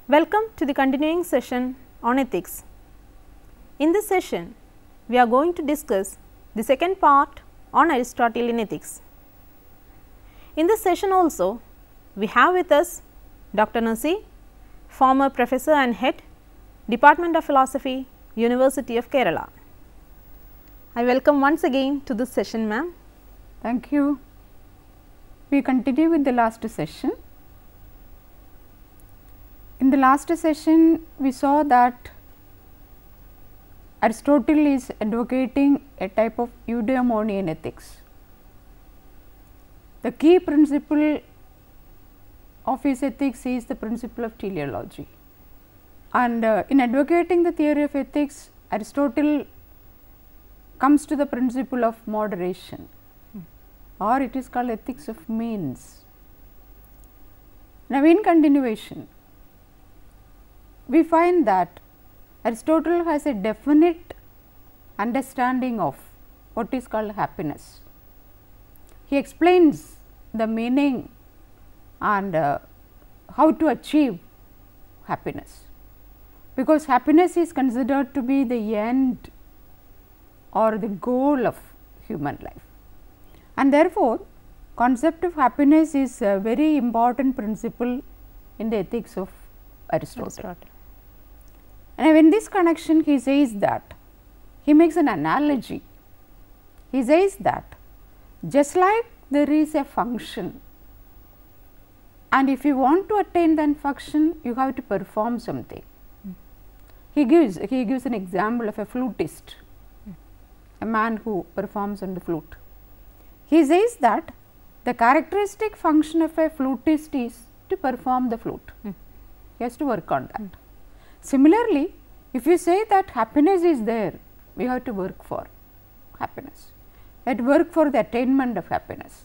Welcome to the continuing session on ethics. In this session, we are going to discuss the second part on Aristotle in ethics. In this session also, we have with us Dr. Nasi, former professor and head, Department of Philosophy, University of Kerala. I welcome once again to this session, ma'am. Thank you. We continue with the last session. In the last session, we saw that Aristotle is advocating a type of eudaimonia in ethics. The key principle of his ethics is the principle of teleology. And in advocating the theory of ethics, Aristotle comes to the principle of moderation, or it is called ethics of means. Now, in continuation, we find that Aristotle has a definite understanding of what is called happiness. He explains the meaning and how to achieve happiness, because happiness is considered to be the end or the goal of human life, and therefore, concept of happiness is a very important principle in the ethics of Aristotle. And in this connection, he says that he makes an analogy. He says that just like there is a function, and if you want to attain that function, you have to perform something. He gives an example of a flutist, a man who performs on the flute. He says that the characteristic function of a flutist is to perform the flute. He has to work on that. Similarly, if you say that happiness is there, we have to work for happiness. We have to work for the attainment of happiness.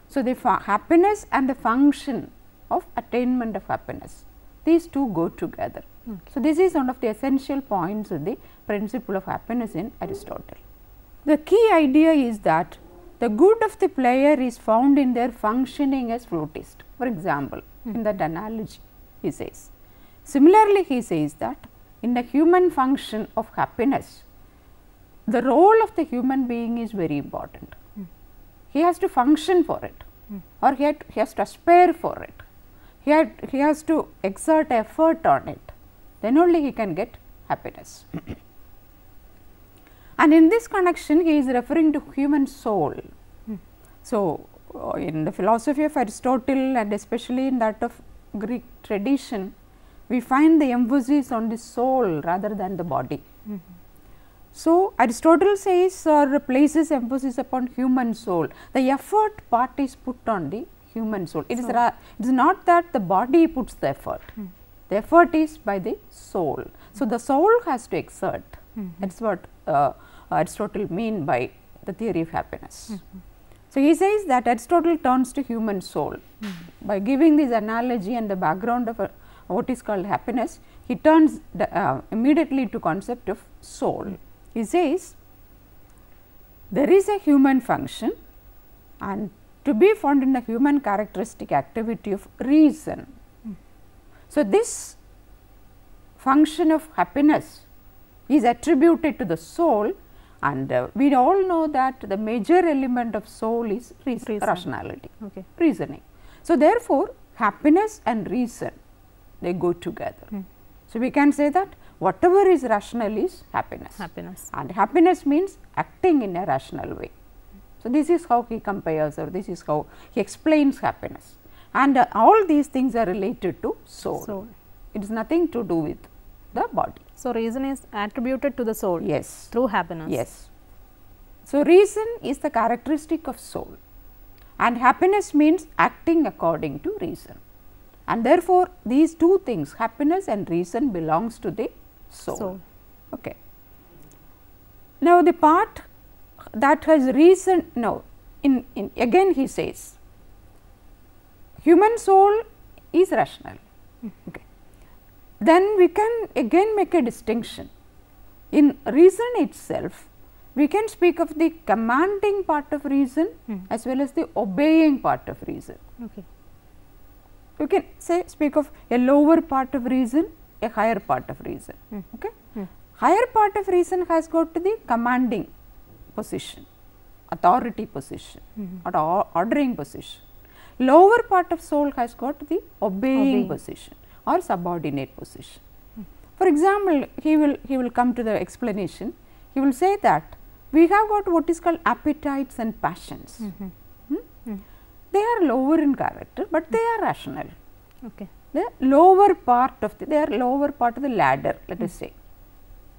So, the happiness and the function of attainment of happiness, these two go together. So, this is one of the essential points of the principle of happiness in Aristotle. The key idea is that the good of the player is found in their functioning as flutist. For example, in that analogy, he says. Similarly, he says that in the human function of happiness, the role of the human being is very important. He has to function for it, or he has to aspire for it. He has to exert effort on it, then only he can get happiness. And in this connection, he is referring to human soul. So, in the philosophy of Aristotle and especially in that of Greek tradition, we find the emphasis on the soul rather than the body. So, Aristotle says or places emphasis upon human soul. The effort part is put on the human soul. It is not that the body puts the effort. The effort is by the soul. So, the soul has to exert. That is what Aristotle means by the theory of happiness. So, he says that Aristotle turns to human soul. By giving this analogy and the background of what is called happiness, he turns immediately to concept of soul. He says there is a human function and to be found in the human characteristic activity of reason. So, this function of happiness is attributed to the soul, and we all know that the major element of soul is rationality, reasoning. So, therefore, happiness and reason, they go together. So, we can say that whatever is rational is happiness. And happiness means acting in a rational way. So, this is how he compares, or this is how he explains happiness, and all these things are related to soul. It is nothing to do with the body. So, reason is attributed to the soul. Yes. Through happiness. Yes. So, reason is the characteristic of soul, and happiness means acting according to reason, and therefore, these two things, happiness and reason, belongs to the soul. Okay. Now, the part that has reason, now again he says human soul is rational. Okay. Then we can again make a distinction. In reason itself, we can speak of the commanding part of reason as well as the obeying part of reason. you can say speak of a lower part of reason, a higher part of reason. Okay. Higher part of reason has got to the commanding position, authority position, or ordering position. Lower part of soul has got the obeying position or subordinate position. For example, he will come to the explanation. He will say that we have got what is called appetites and passions. They are lower in character, but they are rational. Okay. The lower part of they are lower part of the ladder. Let us say,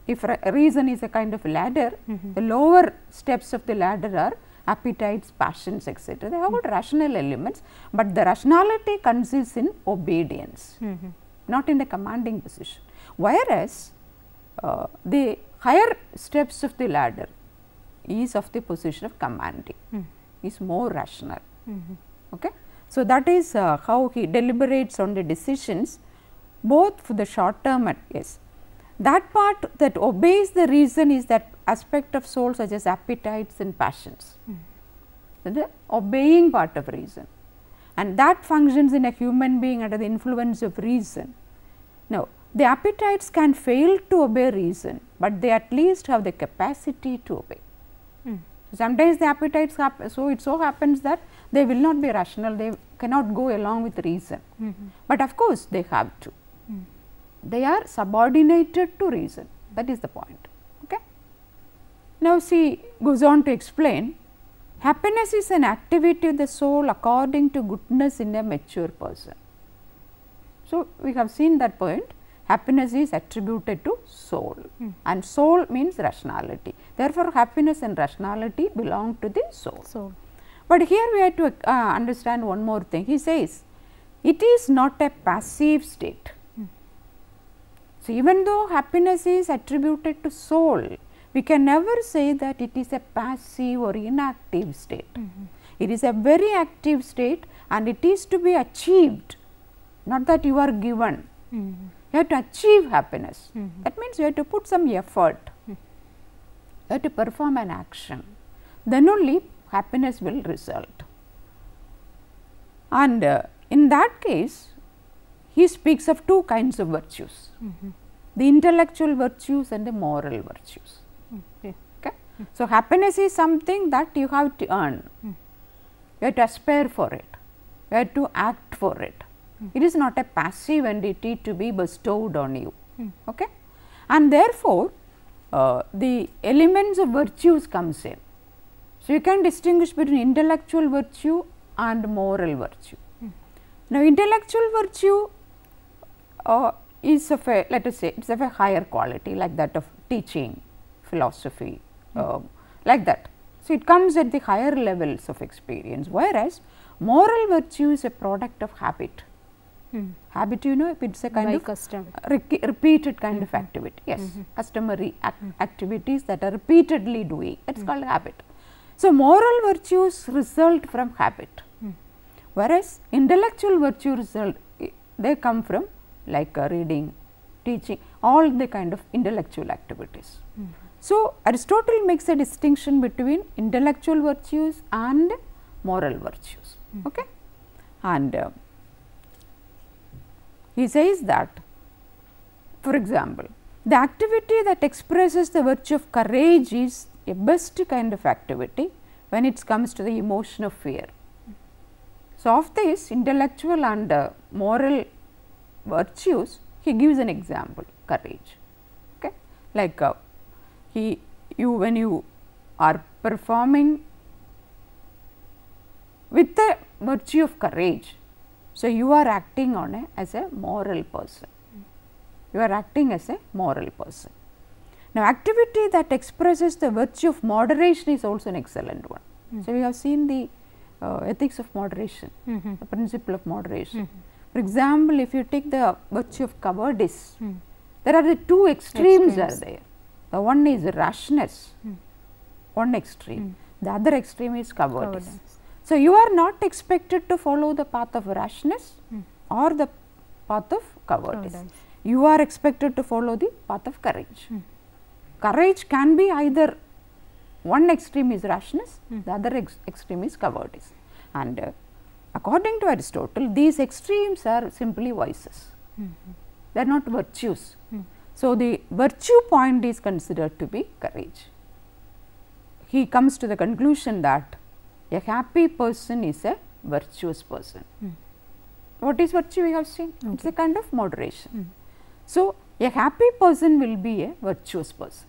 if reason is a kind of ladder, the lower steps of the ladder are appetites, passions, etc. They have got rational elements, but the rationality consists in obedience, not in the commanding position. Whereas, the higher steps of the ladder is of the position of commanding, is more rational. Okay. So, that is how he deliberates on the decisions, both for the short term and yes. That part that obeys the reason is that aspect of soul such as appetites and passions, the obeying part of reason, and that functions in a human being under the influence of reason. Now, the appetites can fail to obey reason, but they at least have the capacity to obey. Sometimes the appetites happen, so it so happens that they will not be rational, they cannot go along with reason, but of course, they have to. They are subordinated to reason, that is the point. Okay. Now, see, goes on to explain, happiness is an activity of the soul according to goodness in a mature person. So, we have seen that point. Happiness is attributed to soul, and soul means rationality. Therefore, happiness and rationality belong to the soul. But here we have to understand one more thing. He says, it is not a passive state. So, even though happiness is attributed to soul, we can never say that it is a passive or inactive state. It is a very active state, and it is to be achieved, not that you are given. You have to achieve happiness. That means you have to put some effort, you have to perform an action, then only happiness will result. And in that case, he speaks of two kinds of virtues, the intellectual virtues and the moral virtues. Okay. So, happiness is something that you have to earn, you have to aspire for it, you have to act for it. It is not a passive entity to be bestowed on you. Okay? And therefore, the elements of virtues comes in. So, you can distinguish between intellectual virtue and moral virtue. Now, intellectual virtue is of a, let us say, it is of a higher quality, like that of teaching, philosophy, like that. So, it comes at the higher levels of experience, whereas moral virtue is a product of habit. Habit, you know, it is a kind of custom, repeated kind of activity. Yes, customary activities that are repeatedly doing, it is called habit. So, moral virtues result from habit, whereas intellectual virtue result, they come from like reading, teaching, all the kind of intellectual activities. So, Aristotle makes a distinction between intellectual virtues and moral virtues. Okay? And he says that, for example, the activity that expresses the virtue of courage is a best kind of activity when it comes to the emotion of fear. So, of this intellectual and moral virtues, he gives an example, courage. Okay? Like when you are performing with the virtue of courage, so you are acting on as a moral person. You are acting as a moral person. Now, activity that expresses the virtue of moderation is also an excellent one. So, we have seen the ethics of moderation, the principle of moderation. For example, if you take the virtue of cowardice, there are the two extremes are there. The one is rashness, one extreme, the other extreme is cowardice. So, you are not expected to follow the path of rashness or the path of cowardice. You are expected to follow the path of courage. Courage can be either one extreme is rashness, the other extreme is cowardice. And according to Aristotle, these extremes are simply vices. They are not virtues. So, the virtue point is considered to be courage. He comes to the conclusion that a happy person is a virtuous person. What is virtue we have seen? It is a kind of moderation. So, a happy person will be a virtuous person.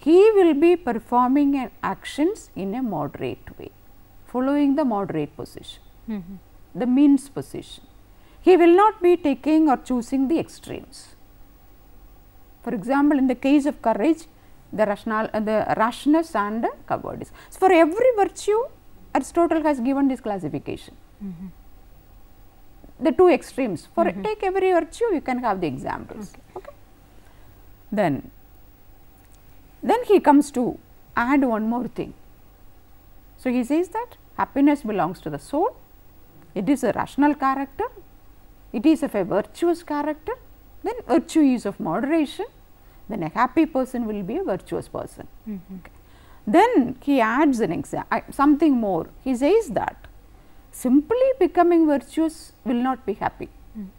He will be performing actions in a moderate way, following the moderate position, the means position. He will not be taking or choosing the extremes. For example, in the case of courage, the rashness and the cowardice. So, for every virtue, Aristotle has given this classification. The two extremes. For take every virtue, you can have the examples. Okay. Then he comes to add one more thing. So, he says that happiness belongs to the soul. It is a rational character. It is of a virtuous character. Then virtue is of moderation. Then a happy person will be a virtuous person. Okay. Then he adds an something more. He says that simply becoming virtuous will not be happy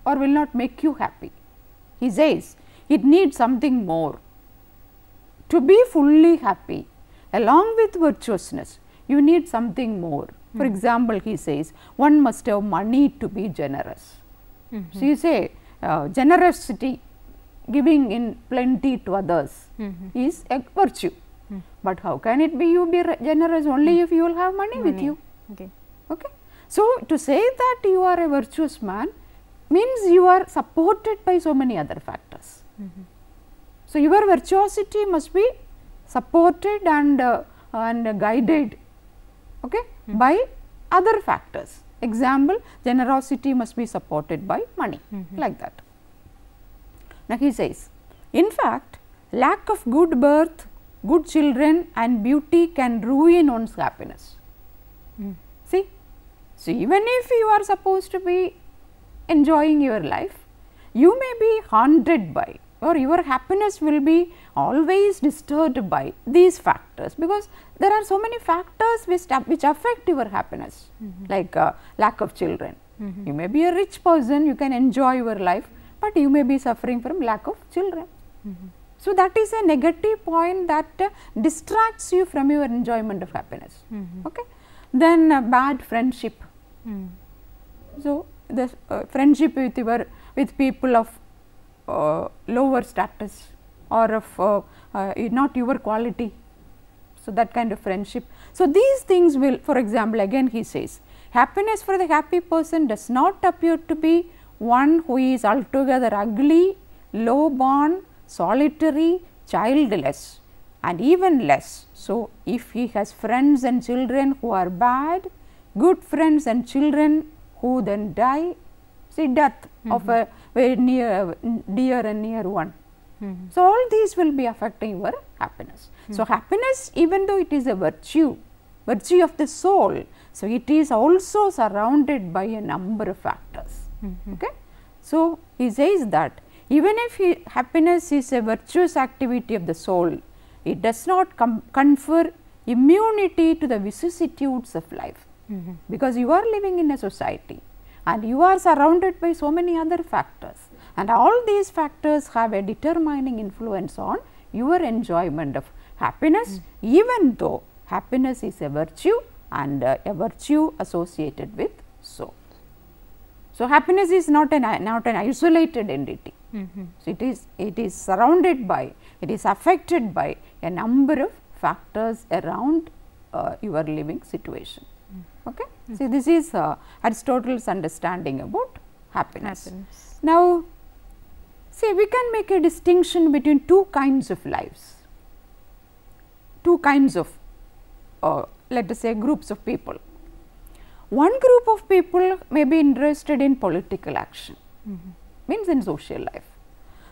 or will not make you happy. He says it needs something more. To be fully happy, along with virtuousness, you need something more. For example, he says one must have money to be generous. So, you say generosity, giving in plenty to others is a virtue. But how can it be you be generous only if you will have money with you? Okay. So, to say that you are a virtuous man means you are supported by so many other factors. So, your virtuosity must be supported and guided by other factors. Example, generosity must be supported by money, like that. Now, he says, in fact, lack of good birth, good children and beauty can ruin one's happiness. See, so even if you are supposed to be enjoying your life, you may be haunted by, or your happiness will be always disturbed by these factors, because there are so many factors which affect your happiness, like lack of children. You may be a rich person, you can enjoy your life, but you may be suffering from lack of children. So, that is a negative point that distracts you from your enjoyment of happiness. Okay. Then bad friendship. So, the friendship with people of lower status or of not your quality. So, that kind of friendship. So, these things will, for example, again he says, happiness for the happy person does not appear to be one who is altogether ugly, low born, solitary, childless and even less. So, if he has friends and children who are bad, good friends and children who then die, see death of a very dear and near one. So, all these will be affecting your happiness. So, happiness, even though it is a virtue of the soul, so it is also surrounded by a number of factors. Okay. So, he says that even if happiness is a virtuous activity of the soul, it does not confer immunity to the vicissitudes of life, because you are living in a society and you are surrounded by so many other factors, and all these factors have a determining influence on your enjoyment of happiness, even though happiness is a virtue and a virtue associated with soul. So, happiness is not an isolated entity. So, it is surrounded by, it is affected by a number of factors around your living situation. Okay. So, this is Aristotle's understanding about happiness. Now, see, we can make a distinction between two kinds of lives, two kinds of let us say groups of people. One group of people may be interested in political action, means in social life.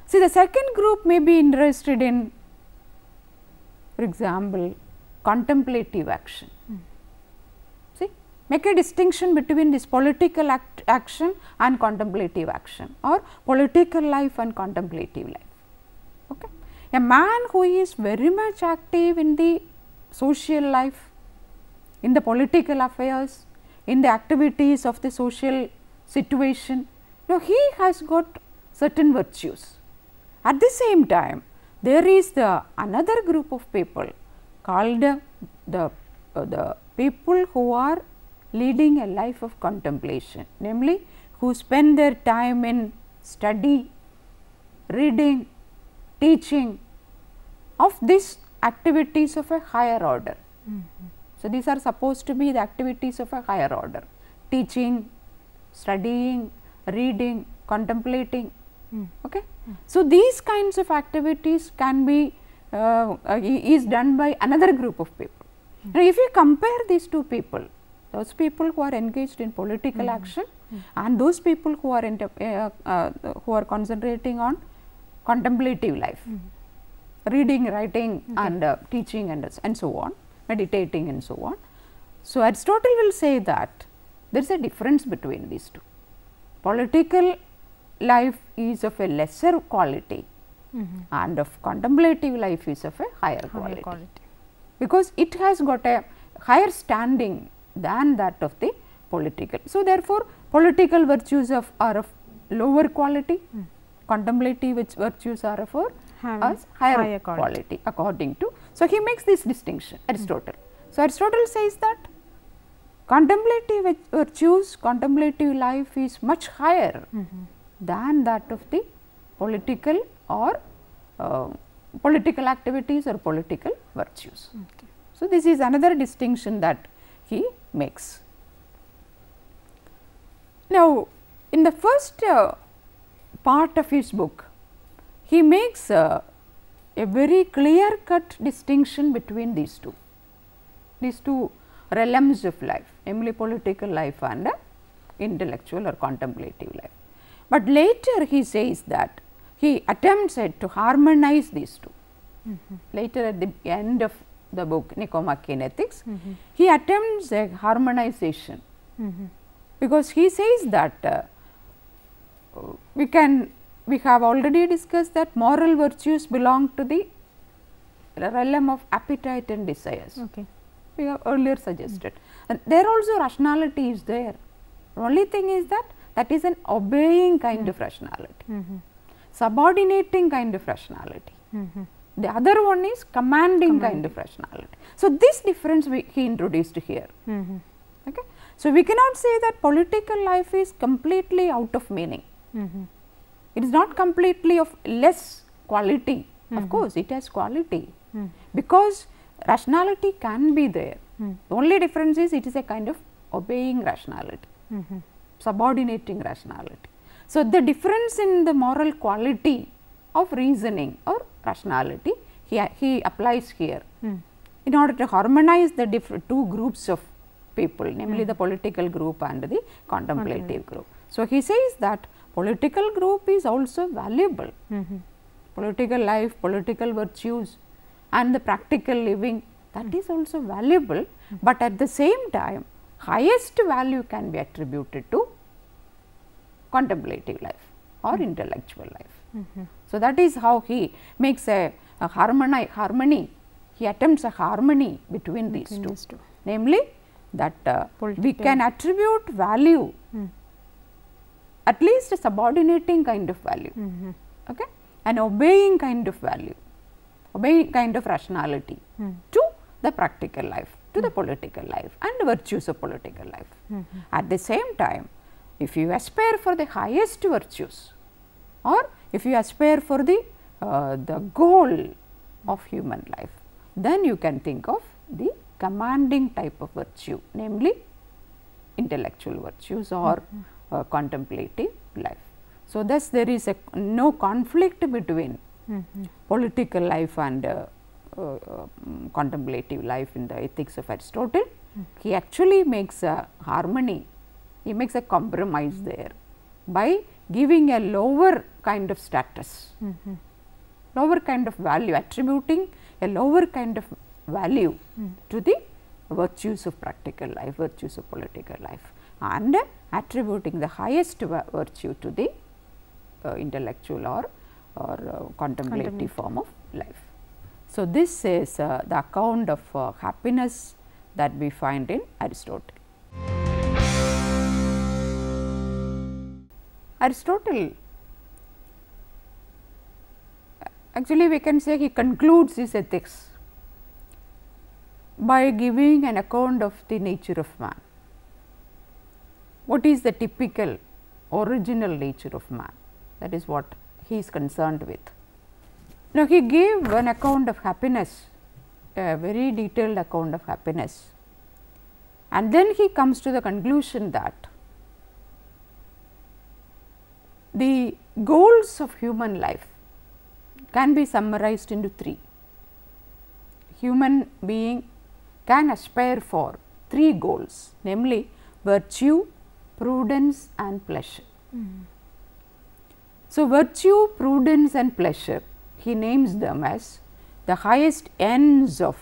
See, the second group may be interested in, for example, contemplative action. See, make a distinction between this political action and contemplative action, or political life and contemplative life. Okay. A man who is very much active in the social life, in the political affairs, in the activities of the social situation. Now, he has got certain virtues. At the same time, there is another group of people called the people who are leading a life of contemplation, namely who spend their time in study, reading, teaching of these activities of a higher order. So, these are supposed to be the activities of a higher order: teaching, studying, reading, contemplating. Okay. So, these kinds of activities can be is done by another group of people. Now, if you compare these two people, those people who are engaged in political action and those people who are concentrating on contemplative life, reading, writing and teaching and so on, meditating and so on. So, Aristotle will say that there is a difference between these two. Political life is of a lesser quality and of contemplative life is of a higher quality, because it has got a higher standing than that of the political. So, therefore, political virtues are of lower quality, contemplative virtues are of higher quality according to. So, he makes this distinction, Aristotle. So, Aristotle says that contemplative virtues, contemplative life is much higher than that of the political or political activities or political virtues. So, this is another distinction that he makes. Now, in the first part of his book, he makes a very clear cut distinction between these two realms of life, namely political life and intellectual or contemplative life. But later he says that he attempts to harmonize these two. Later at the end of the book Nicomachean Ethics, he attempts a harmonization, because he says that we have already discussed that moral virtues belong to the realm of appetite and desires. We have earlier suggested, and there also rationality is there. The only thing is that is an obeying kind of rationality, subordinating kind of rationality. The other one is commanding kind of rationality. So, this difference he introduced here. Okay. So, we cannot say that political life is completely out of meaning. It is not completely of less quality. Of course, it has quality, because rationality can be there. The only difference is it is a kind of obeying rationality, subordinating rationality. So, the difference in the moral quality of reasoning or rationality he applies here in order to harmonize the two groups of people, namely the political group and the contemplative group. So, he says that political group is also valuable. Political life, political virtues and the practical living, that is also valuable, but at the same time highest value can be attributed to contemplative life or intellectual life. So, that is how he makes a harmony, he attempts a harmony between these two, namely that we can attribute value, at least a subordinating kind of value, okay, an obeying kind of value, obeying kind of rationality to the practical life, to the political life and the virtues of political life. At the same time, if you aspire for the highest virtues, or if you aspire for the goal of human life, then you can think of the commanding type of virtue, namely intellectual virtues or contemplative life. So, thus there is no conflict between political life and contemplative life in the ethics of Aristotle. He actually makes a harmony, he makes a compromise there by giving a lower kind of status, lower kind of value, attributing a lower kind of value to the virtues of practical life, virtues of political life, and attributing the highest virtue to the intellectual or contemplative form of life. So, this is the account of happiness that we find in Aristotle. Aristotle, actually we can say he concludes his ethics by giving an account of the nature of man. What is the typical original nature of man? That is what he is concerned with. Now, he gave an account of happiness, a very detailed account of happiness, and then he comes to the conclusion that the goals of human life can be summarized into three. Human being can aspire for three goals, namely virtue, prudence and pleasure. So, virtue, prudence and pleasure, he names them as the highest ends of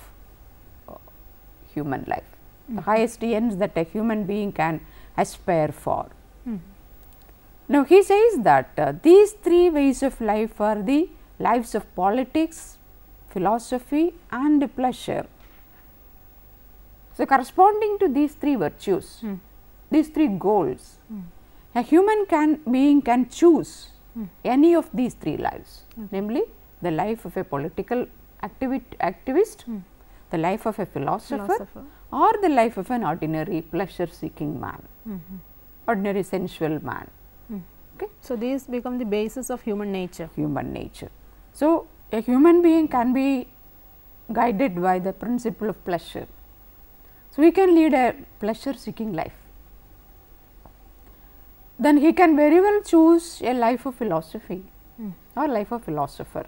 human life, the highest ends that a human being can aspire for. Now, he says that these three ways of life are the lives of politics, philosophy and pleasure. So, corresponding to these three virtues, these three goals, a human being can choose any of these three lives, namely the life of a political activist, the life of a philosopher or the life of an ordinary pleasure seeking man, ordinary sensual man. Okay. So, these become the basis of human nature. Human nature. So, a human being can be guided by the principle of pleasure. So, he can lead a pleasure seeking life. Then he can very well choose a life of philosophy or life of philosopher.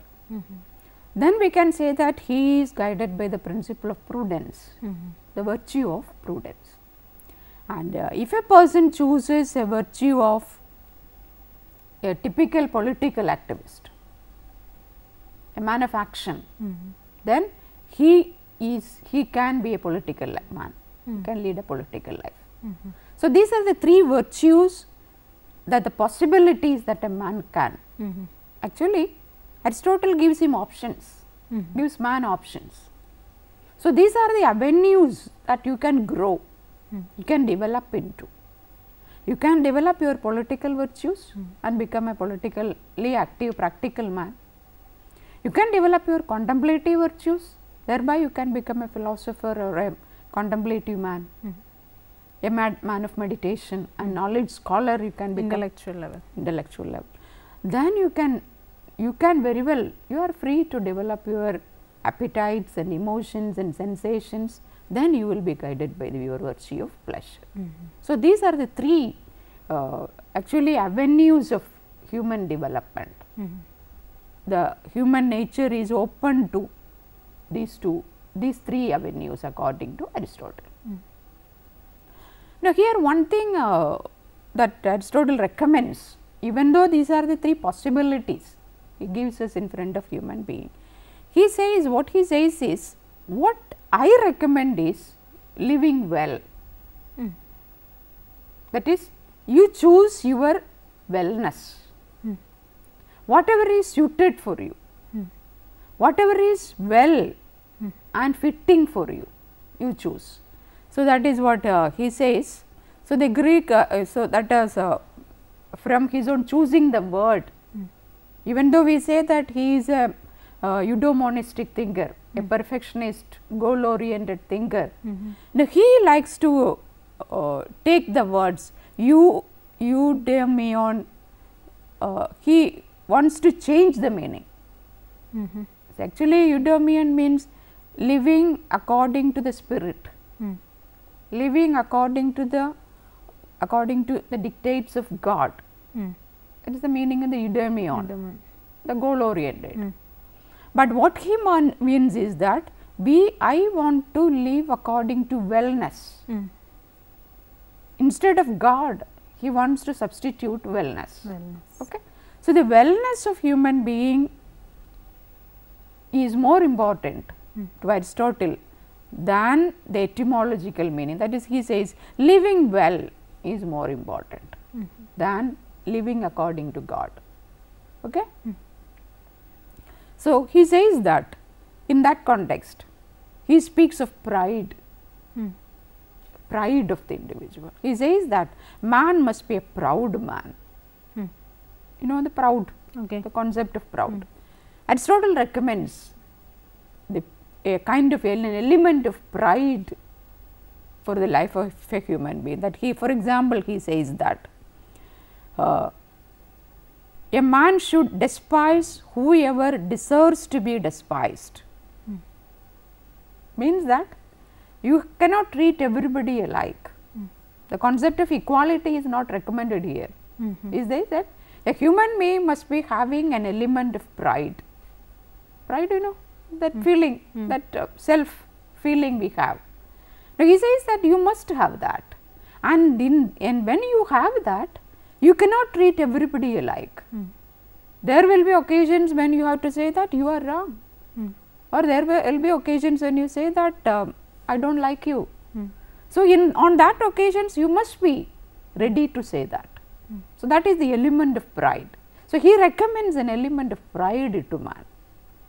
Then we can say that he is guided by the principle of prudence, the virtue of prudence. And if a person chooses a virtue of a typical political activist, a man of action, then he can be a political man, can lead a political life. So, these are the three virtues, that the possibilities that a man can. Actually, Aristotle gives him options, gives man options. So, these are the avenues that you can grow, you can develop into. You can develop your political virtues and become a politically active practical man. You can develop your contemplative virtues, thereby you can become a philosopher or a contemplative man. A man of meditation and knowledge scholar, you can become intellectual level. Then you can very well, you are free to develop your appetites and emotions and sensations, then you will be guided by your virtue of pleasure. So, these are the three actually avenues of human development. The human nature is open to these three avenues according to Aristotle. Now, here one thing that Aristotle recommends, even though these are the three possibilities he gives us in front of human being, he says, what he says is, what I recommend is living well. That is, you choose your wellness, whatever is suited for you, whatever is well and fitting for you, you choose. So, that is what he says. So, the Greek, so that is from his own choosing the word, even though we say that he is a eudaimonistic thinker, a perfectionist, goal oriented thinker. Now, he likes to take the words eudaimon, he wants to change the meaning. So, actually eudaimon means living according to the spirit, living according to the dictates of God. That is the meaning of the eudaimon, the goal oriented. But what he means is that I want to live according to wellness. Instead of God, he wants to substitute wellness. Okay. So, the wellness of human being is more important to Aristotle than the etymological meaning. That is, he says living well is more important than living according to God. Okay. So, he says that in that context, he speaks of pride, pride of the individual. He says that man must be a proud man. you know, the proud, the concept of proud. Aristotle recommends a kind of an element of pride for the life of a human being, that he, for example, he says that a man should despise whoever deserves to be despised. Means that you cannot treat everybody alike. The concept of equality is not recommended here. Is there that a human being must be having an element of pride. Pride, you know, that feeling, that self feeling we have. Now, he says that you must have that, and when you have that, you cannot treat everybody alike. There will be occasions when you have to say that you are wrong, or there will be occasions when you say that I do not like you. So, on that occasions you must be ready to say that. So, that is the element of pride. So, he recommends an element of pride to man.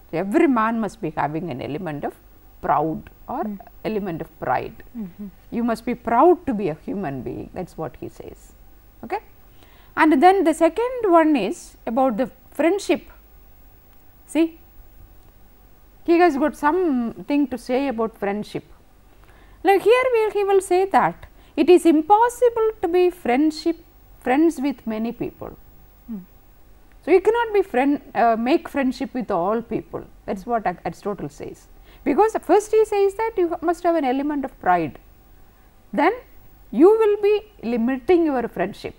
So, every man must be having an element of proud or element of pride. You must be proud to be a human being, that is what he says. Okay? And then the second one is about the friendship. See, he has got something to say about friendship. Like here he will say that it is impossible to be friends with many people. So, you cannot be make friendship with all people, that is what Aristotle says, because first he says that you must have an element of pride, then you will be limiting your friendship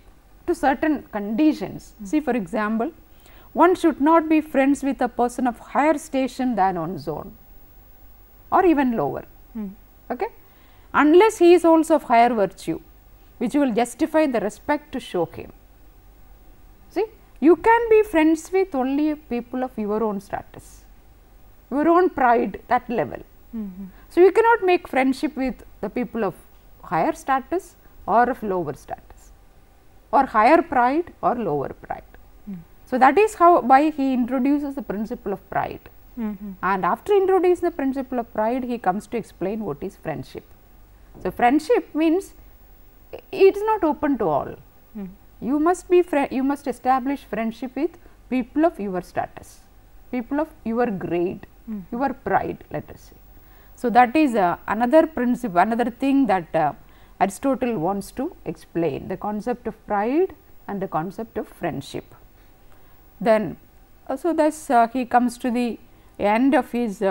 to certain conditions. See, for example, one should not be friends with a person of higher station than one's own, or even lower, okay? Unless he is also of higher virtue, which will justify the respect to show him. See, you can be friends with only people of your own status, your own pride, that level. So, you cannot make friendship with the people of higher status or of lower status, or higher pride or lower pride. So, that is how why he introduces the principle of pride, and after introducing the principle of pride, he comes to explain what is friendship. So, friendship means it is not open to all. You must be you must establish friendship with people of your status, people of your grade, your pride, let us say. So, that is another principle, another thing that Aristotle wants to explain, the concept of pride and the concept of friendship. Then, so thus he comes to the end of his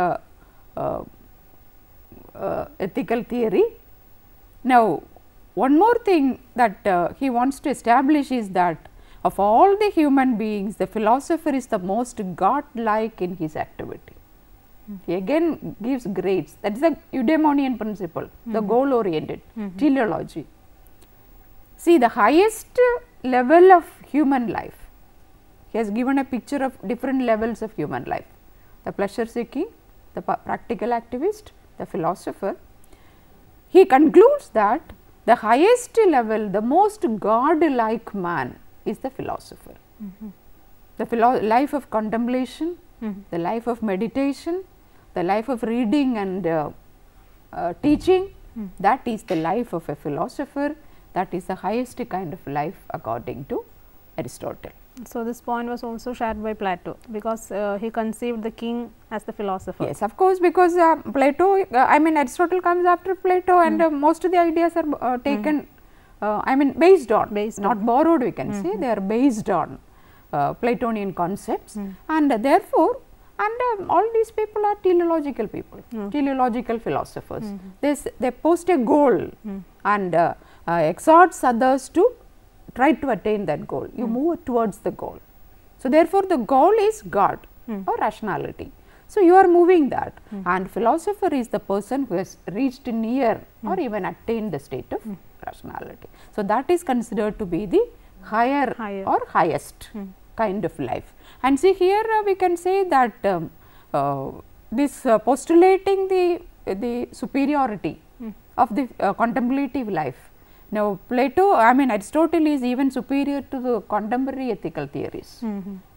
ethical theory. Now, one more thing that he wants to establish is that of all the human beings, the philosopher is the most god-like in his activity. He again gives grades, that is the eudaimonian principle, the goal oriented teleology. See, the highest level of human life, he has given a picture of different levels of human life, the pleasure seeking, the practical activist, the philosopher. He concludes that the highest level, the most god-like man is the philosopher. The life of contemplation, the life of meditation, the life of reading and teaching, that is the life of a philosopher, that is the highest kind of life according to Aristotle. So, this point was also shared by Plato, because he conceived the king as the philosopher. Yes, of course, because Plato, I mean Aristotle comes after Plato, and most of the ideas are taken, I mean based on, not borrowed, we can say, they are based on Platonian concepts, and therefore, and all these people are teleological people, teleological philosophers. They post a goal and exhorts others to try to attain that goal, you move towards the goal. So, therefore, the goal is God or rationality. So, you are moving that, and philosopher is the person who has reached near or even attained the state of rationality. So, that is considered to be the higher or highest kind of life. And see, here we can say that this postulating the superiority of the contemplative life. Now, Plato, I mean Aristotle is even superior to the contemporary ethical theories,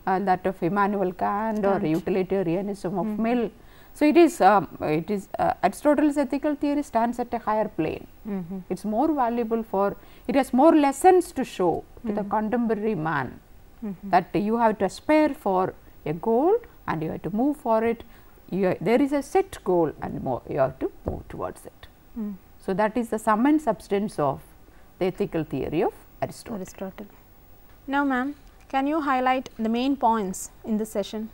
that of Immanuel Kant or utilitarianism of Mill. So, it is Aristotle's ethical theory stands at a higher plane. It is more valuable for, it has more lessons to show to the contemporary man that you have to aspire for a goal and you have to move for it. There is a set goal and you have to move towards it. So, that is the sum and substance of the ethical theory of Aristotle. Now, ma'am, can you highlight the main points in this session?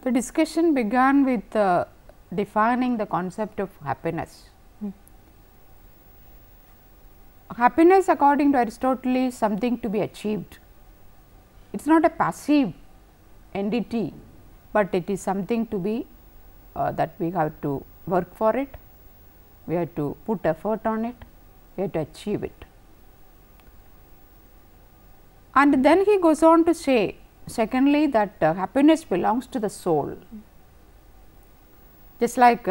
The discussion began with defining the concept of happiness. Happiness, according to Aristotle, is something to be achieved. It is not a passive entity, but it is something to be that we have to work for it, we have to put effort on it, we have to achieve it. And then he goes on to say, secondly, that happiness belongs to the soul, just like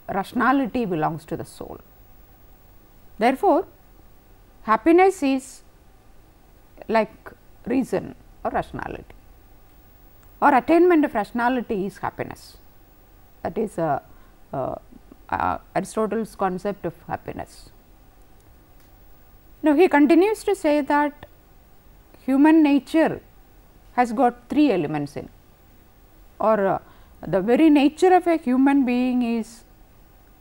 rationality belongs to the soul. Therefore, happiness is like reason or rationality, or attainment of rationality is happiness. That is Aristotle's concept of happiness. Now, he continues to say that human nature has got three elements in, or the very nature of a human being is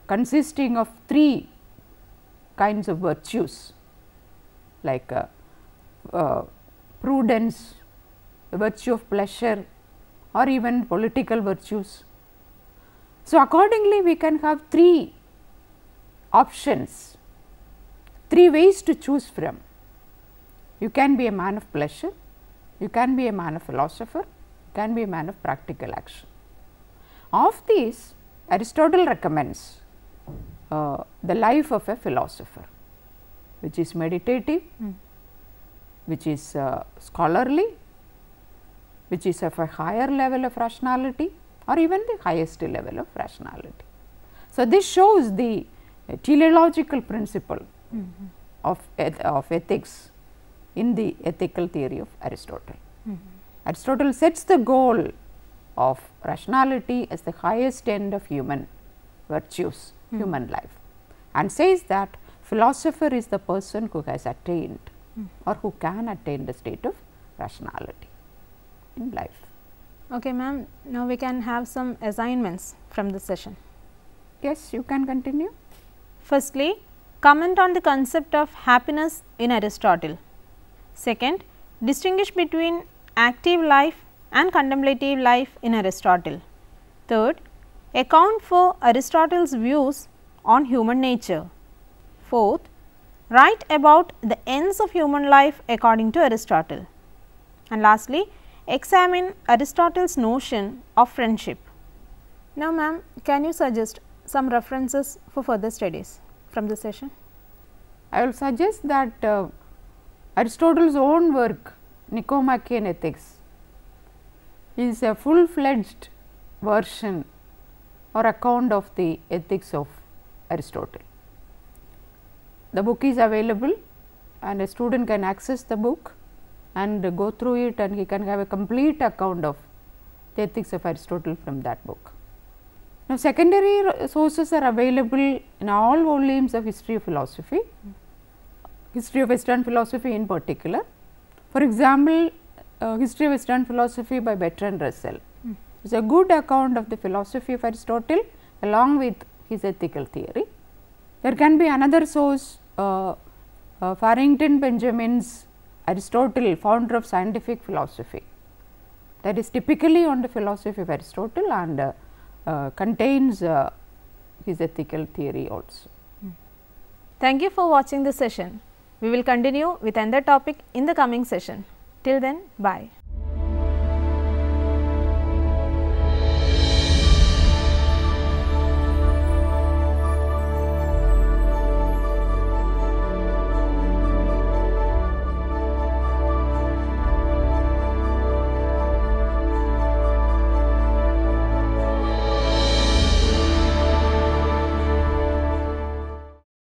consisting of three kinds of virtues, like prudence, the virtue of pleasure, or even political virtues. So, accordingly we can have three options, three ways to choose from. You can be a man of pleasure, you can be a man of philosopher, you can be a man of practical action. Of these, Aristotle recommends the life of a philosopher, which is meditative, which is scholarly, which is of a higher level of rationality, or even the highest level of rationality. So, this shows the teleological principle of ethics in the ethical theory of Aristotle. Aristotle sets the goal of rationality as the highest end of human virtues, human life, and says that philosopher is the person who has attained or who can attain the state of rationality in life. Okay, ma'am. Now, we can have some assignments from this session. Yes, you can continue. Firstly, comment on the concept of happiness in Aristotle. Second, distinguish between active life and contemplative life in Aristotle. Third, account for Aristotle's views on human nature. Fourth, write about the ends of human life according to Aristotle. And lastly, examine Aristotle's notion of friendship. Now, ma'am, can you suggest some references for further studies from this session? I will suggest that Aristotle's own work, Nicomachean Ethics, is a full-fledged version or account of the ethics of Aristotle. The book is available and a student can access the book and go through it, and he can have a complete account of the ethics of Aristotle from that book. Now, secondary sources are available in all volumes of history of philosophy, history of Western philosophy in particular. For example, history of Western philosophy by Bertrand Russell is a good account of the philosophy of Aristotle along with his ethical theory. There can be another source, Farrington Benjamin's Aristotle, founder of scientific philosophy, that is typically on the philosophy of Aristotle and contains his ethical theory also. Thank you for watching this session. We will continue with another topic in the coming session. Till then, bye.